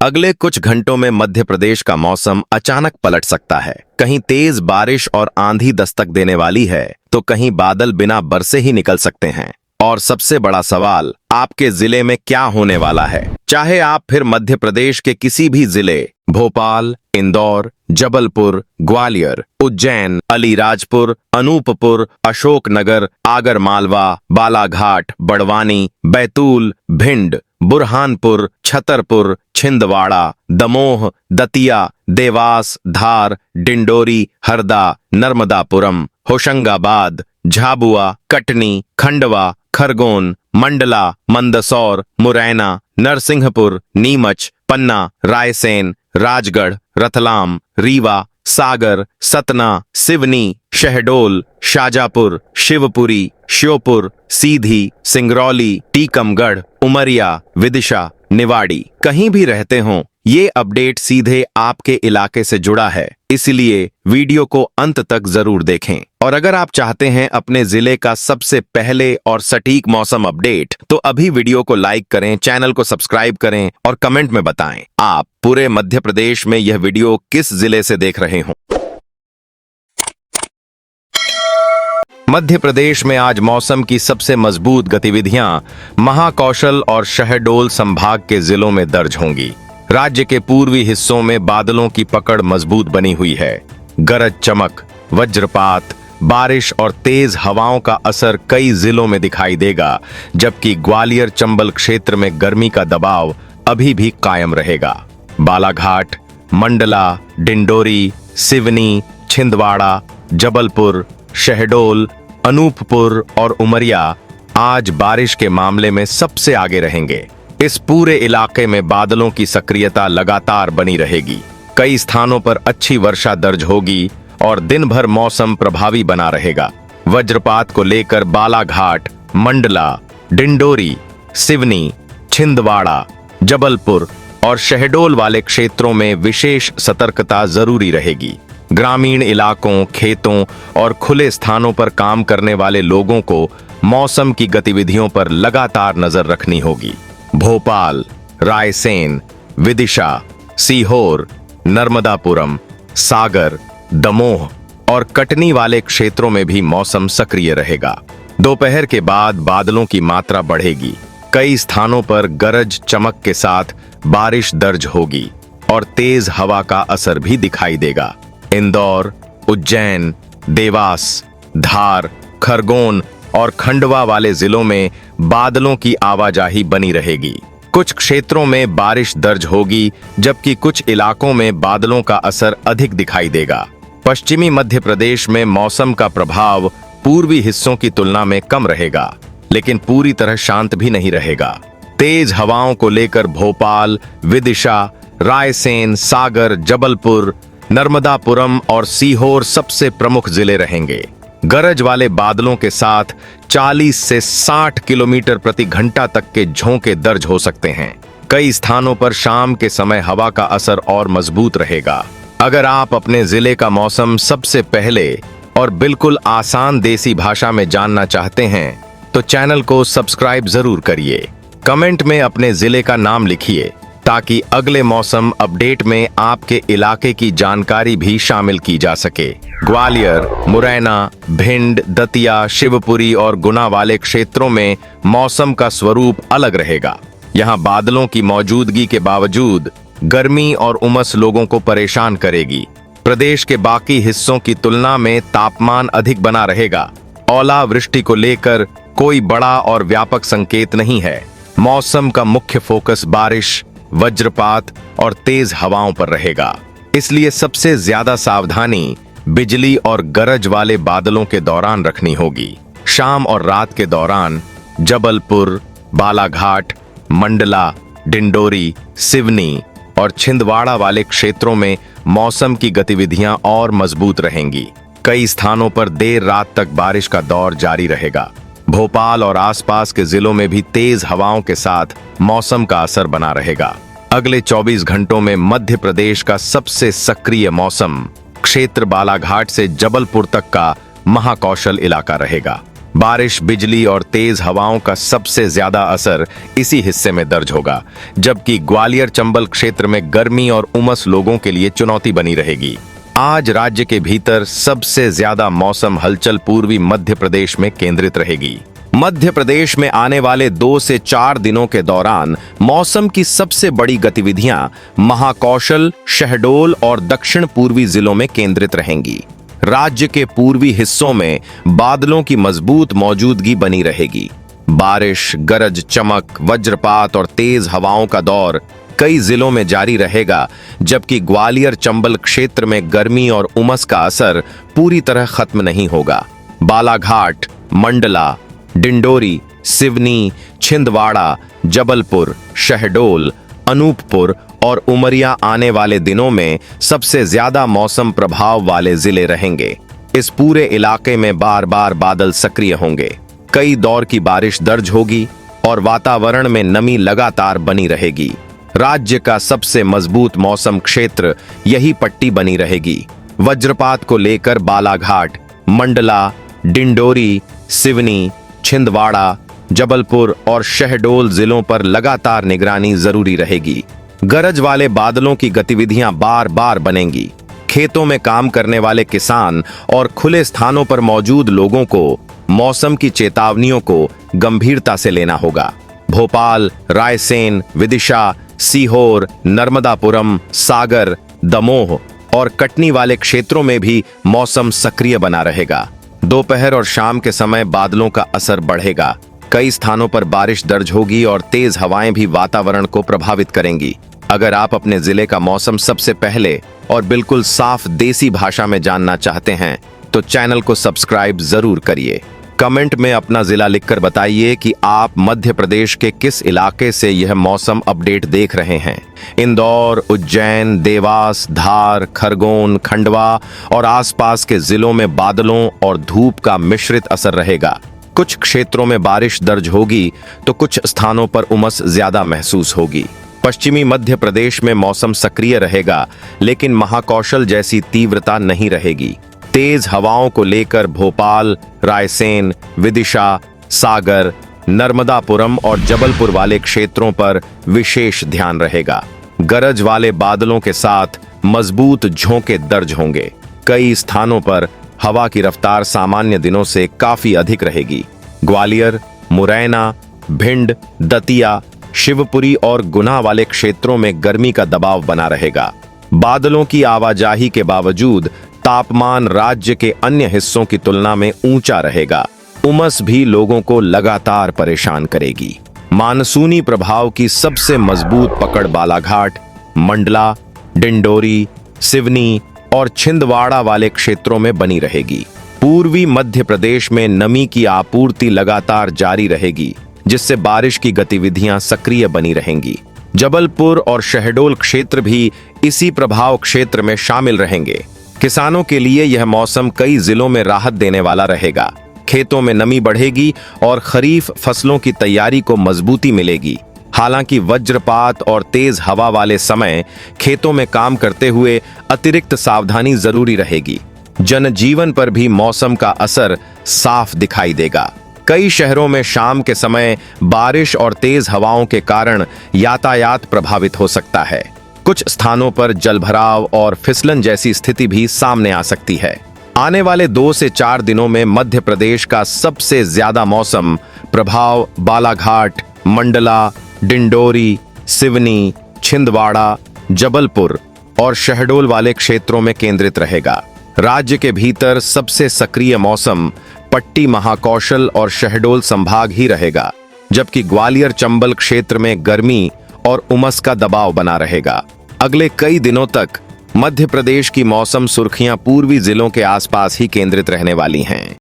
अगले कुछ घंटों में मध्य प्रदेश का मौसम अचानक पलट सकता है। कहीं तेज बारिश और आंधी दस्तक देने वाली है, तो कहीं बादल बिना बरसे ही निकल सकते हैं। और सबसे बड़ा सवाल, आपके जिले में क्या होने वाला है? चाहे आप फिर मध्य प्रदेश के किसी भी जिले, भोपाल, इंदौर, जबलपुर, ग्वालियर, उज्जैन, अलीराजपुर, अनूपपुर, अशोकनगर, आगरमालवा, बालाघाट, बड़वानी, बैतूल, भिंड, बुरहानपुर, छतरपुर, छिंदवाड़ा, दमोह, दतिया, देवास, धार, डिंडोरी, हरदा, नर्मदापुरम, होशंगाबाद, झाबुआ, कटनी, खंडवा, खरगोन, मंडला, मंदसौर, मुरैना, नरसिंहपुर, नीमच, पन्ना, रायसेन, राजगढ़, रतलाम, रीवा, सागर, सतना, सिवनी, शहडोल, शाजापुर, शिवपुरी, श्योपुर, सीधी, सिंगरौली, टीकमगढ़, उमरिया, विदिशा, निवाड़ी, कहीं भी रहते हों, ये अपडेट सीधे आपके इलाके से जुड़ा है, इसलिए वीडियो को अंत तक जरूर देखें। और अगर आप चाहते हैं अपने जिले का सबसे पहले और सटीक मौसम अपडेट, तो अभी वीडियो को लाइक करें, चैनल को सब्सक्राइब करें और कमेंट में बताएं आप पूरे मध्य प्रदेश में यह वीडियो किस जिले से देख रहे हों। मध्य प्रदेश में आज मौसम की सबसे मजबूत गतिविधियां महाकौशल और शहडोल संभाग के जिलों में दर्ज होंगी। राज्य के पूर्वी हिस्सों में बादलों की पकड़ मजबूत बनी हुई है। गरज चमक, वज्रपात, बारिश और तेज हवाओं का असर कई जिलों में दिखाई देगा, जबकि ग्वालियर चंबल क्षेत्र में गर्मी का दबाव अभी भी कायम रहेगा। बालाघाट, मंडला, डिंडोरी, सिवनी, छिंदवाड़ा, जबलपुर, शहडोल, अनूपपुर और उमरिया आज बारिश के मामले में सबसे आगे रहेंगे। इस पूरे इलाके में बादलों की सक्रियता लगातार बनी रहेगी। कई स्थानों पर अच्छी वर्षा दर्ज होगी और दिन भर मौसम प्रभावी बना रहेगा। वज्रपात को लेकर बालाघाट, मंडला, डिंडोरी, सिवनी, छिंदवाड़ा, जबलपुर और शहडोल वाले क्षेत्रों में विशेष सतर्कता जरूरी रहेगी। ग्रामीण इलाकों, खेतों और खुले स्थानों पर काम करने वाले लोगों को मौसम की गतिविधियों पर लगातार नजर रखनी होगी। भोपाल, रायसेन, विदिशा, सीहोर, नर्मदापुरम, सागर, दमोह और कटनी वाले क्षेत्रों में भी मौसम सक्रिय रहेगा। दोपहर के बाद बादलों की मात्रा बढ़ेगी। कई स्थानों पर गरज चमक के साथ बारिश दर्ज होगी और तेज हवा का असर भी दिखाई देगा। इंदौर, उज्जैन, देवास, धार, खरगोन और खंडवा वाले जिलों में बादलों की आवाजाही बनी रहेगी। कुछ क्षेत्रों में बारिश दर्ज होगी, जबकि कुछ इलाकों में बादलों का असर अधिक दिखाई देगा। पश्चिमी मध्य प्रदेश में मौसम का प्रभाव पूर्वी हिस्सों की तुलना में कम रहेगा, लेकिन पूरी तरह शांत भी नहीं रहेगा। तेज हवाओं को लेकर भोपाल, विदिशा, रायसेन, सागर, जबलपुर, नर्मदापुरम और सीहोर सबसे प्रमुख जिले रहेंगे। गरज वाले बादलों के साथ 40 से 60 किलोमीटर प्रति घंटा तक के झोंके दर्ज हो सकते हैं। कई स्थानों पर शाम के समय हवा का असर और मजबूत रहेगा। अगर आप अपने जिले का मौसम सबसे पहले और बिल्कुल आसान देसी भाषा में जानना चाहते हैं, तो चैनल को सब्सक्राइब जरूर करिए। कमेंट में अपने जिले का नाम लिखिए, ताकि अगले मौसम अपडेट में आपके इलाके की जानकारी भी शामिल की जा सके। ग्वालियर, मुरैना, भिंड, दतिया, शिवपुरी और गुना वाले क्षेत्रों में मौसम का स्वरूप अलग रहेगा। यहाँ बादलों की मौजूदगी के बावजूद गर्मी और उमस लोगों को परेशान करेगी। प्रदेश के बाकी हिस्सों की तुलना में तापमान अधिक बना रहेगा। ओलावृष्टि को लेकर कोई बड़ा और व्यापक संकेत नहीं है। मौसम का मुख्य फोकस बारिश, वज्रपात और तेज हवाओं पर रहेगा, इसलिए सबसे ज्यादा सावधानी बिजली और गरज वाले बादलों के दौरान रखनी होगी। शाम और रात के दौरान जबलपुर, बालाघाट, मंडला, डिंडोरी, सिवनी और छिंदवाड़ा वाले क्षेत्रों में मौसम की गतिविधियां और मजबूत रहेंगी। कई स्थानों पर देर रात तक बारिश का दौर जारी रहेगा। भोपाल और आसपास के जिलों में भी तेज हवाओं के साथ मौसम का असर बना रहेगा। अगले 24 घंटों में मध्य प्रदेश का सबसे सक्रिय मौसम क्षेत्र बालाघाट से जबलपुर तक का महाकौशल इलाका रहेगा। बारिश, बिजली और तेज हवाओं का सबसे ज्यादा असर इसी हिस्से में दर्ज होगा, जबकि ग्वालियर चंबल क्षेत्र में गर्मी और उमस लोगों के लिए चुनौती बनी रहेगी। आज राज्य के भीतर सबसे ज्यादा मौसम हलचल पूर्वी मध्य प्रदेश में केंद्रित रहेगी। मध्य प्रदेश में आने वाले 2 से 4 दिनों के दौरान मौसम की सबसे बड़ी गतिविधियां महाकौशल, शहडोल और दक्षिण पूर्वी जिलों में केंद्रित रहेंगी। राज्य के पूर्वी हिस्सों में बादलों की मजबूत मौजूदगी बनी रहेगी। बारिश, गरज चमक, वज्रपात और तेज हवाओं का दौर कई जिलों में जारी रहेगा, जबकि ग्वालियर चंबल क्षेत्र में गर्मी और उमस का असर पूरी तरह खत्म नहीं होगा। बालाघाट, मंडला, डिंडोरी, सिवनी, छिंदवाड़ा, जबलपुर, शहडोल, अनूपपुर और उमरिया आने वाले दिनों में सबसे ज्यादा मौसम प्रभाव वाले जिले रहेंगे। इस पूरे इलाके में बार बार बादल सक्रिय होंगे, कई दौर की बारिश दर्ज होगी और वातावरण में नमी लगातार बनी रहेगी। राज्य का सबसे मजबूत मौसम क्षेत्र यही पट्टी बनी रहेगी। वज्रपात को लेकर बालाघाट, मंडला, डिंडोरी, सिवनी, छिंदवाड़ा, जबलपुर और शहडोल जिलों पर लगातार निगरानी जरूरी रहेगी। गरज वाले बादलों की गतिविधियां बार बार बनेंगी। खेतों में काम करने वाले किसान और खुले स्थानों पर मौजूद लोगों को मौसम की चेतावनियों को गंभीरता से लेना होगा। भोपाल, रायसेन, विदिशा, सीहोर, नर्मदापुरम, सागर, दमोह और कटनी वाले क्षेत्रों में भी मौसम सक्रिय बना रहेगा। दोपहर और शाम के समय बादलों का असर बढ़ेगा, कई स्थानों पर बारिश दर्ज होगी और तेज हवाएं भी वातावरण को प्रभावित करेंगी। अगर आप अपने जिले का मौसम सबसे पहले और बिल्कुल साफ देसी भाषा में जानना चाहते हैं तो चैनल को सब्सक्राइब जरूर करिए। कमेंट में अपना जिला लिखकर बताइए कि आप मध्य प्रदेश के किस इलाके से यह मौसम अपडेट देख रहे हैं। इंदौर, उज्जैन, देवास, धार, खरगोन, खंडवा और आसपास के जिलों में बादलों और धूप का मिश्रित असर रहेगा। कुछ क्षेत्रों में बारिश दर्ज होगी तो कुछ स्थानों पर उमस ज्यादा महसूस होगी। पश्चिमी मध्य प्रदेश में मौसम सक्रिय रहेगा, लेकिन महाकौशल जैसी तीव्रता नहीं रहेगी। तेज हवाओं को लेकर भोपाल, रायसेन, विदिशा, सागर, नर्मदापुरम और जबलपुर वाले क्षेत्रों पर विशेष ध्यान रहेगा। गरज वाले बादलों के साथ मजबूत झोंके दर्ज होंगे। कई स्थानों पर हवा की रफ्तार सामान्य दिनों से काफी अधिक रहेगी। ग्वालियर, मुरैना, भिंड, दतिया, शिवपुरी और गुना वाले क्षेत्रों में गर्मी का दबाव बना रहेगा। बादलों की आवाजाही के बावजूद तापमान राज्य के अन्य हिस्सों की तुलना में ऊंचा रहेगा। उमस भी लोगों को लगातार परेशान करेगी। मानसूनी प्रभाव की सबसे मजबूत पकड़ बालाघाट, मंडला, डिंडोरी, सिवनी और छिंदवाड़ा वाले क्षेत्रों में बनी रहेगी। पूर्वी मध्य प्रदेश में नमी की आपूर्ति लगातार जारी रहेगी, जिससे बारिश की गतिविधियां सक्रिय बनी रहेंगी। जबलपुर और शहडोल क्षेत्र भी इसी प्रभाव क्षेत्र में शामिल रहेंगे। किसानों के लिए यह मौसम कई जिलों में राहत देने वाला रहेगा। खेतों में नमी बढ़ेगी और खरीफ फसलों की तैयारी को मजबूती मिलेगी। हालांकि वज्रपात और तेज हवा वाले समय खेतों में काम करते हुए अतिरिक्त सावधानी जरूरी रहेगी। जनजीवन पर भी मौसम का असर साफ दिखाई देगा। कई शहरों में शाम के समय बारिश और तेज हवाओं के कारण यातायात प्रभावित हो सकता है। कुछ स्थानों पर जलभराव और फिसलन जैसी स्थिति भी सामने आ सकती है। आने वाले 2 से 4 दिनों में मध्य प्रदेश का सबसे ज्यादा मौसम प्रभाव बालाघाट, मंडला, डिंडोरी, सिवनी, छिंदवाड़ा, जबलपुर और शहडोल वाले क्षेत्रों में केंद्रित रहेगा। राज्य के भीतर सबसे सक्रिय मौसम पट्टी, महाकौशल और शहडोल संभाग ही रहेगा, जबकि ग्वालियर चंबल क्षेत्र में गर्मी और उमस का दबाव बना रहेगा। अगले कई दिनों तक मध्य प्रदेश की मौसम सुर्खियां पूर्वी जिलों के आसपास ही केंद्रित रहने वाली हैं।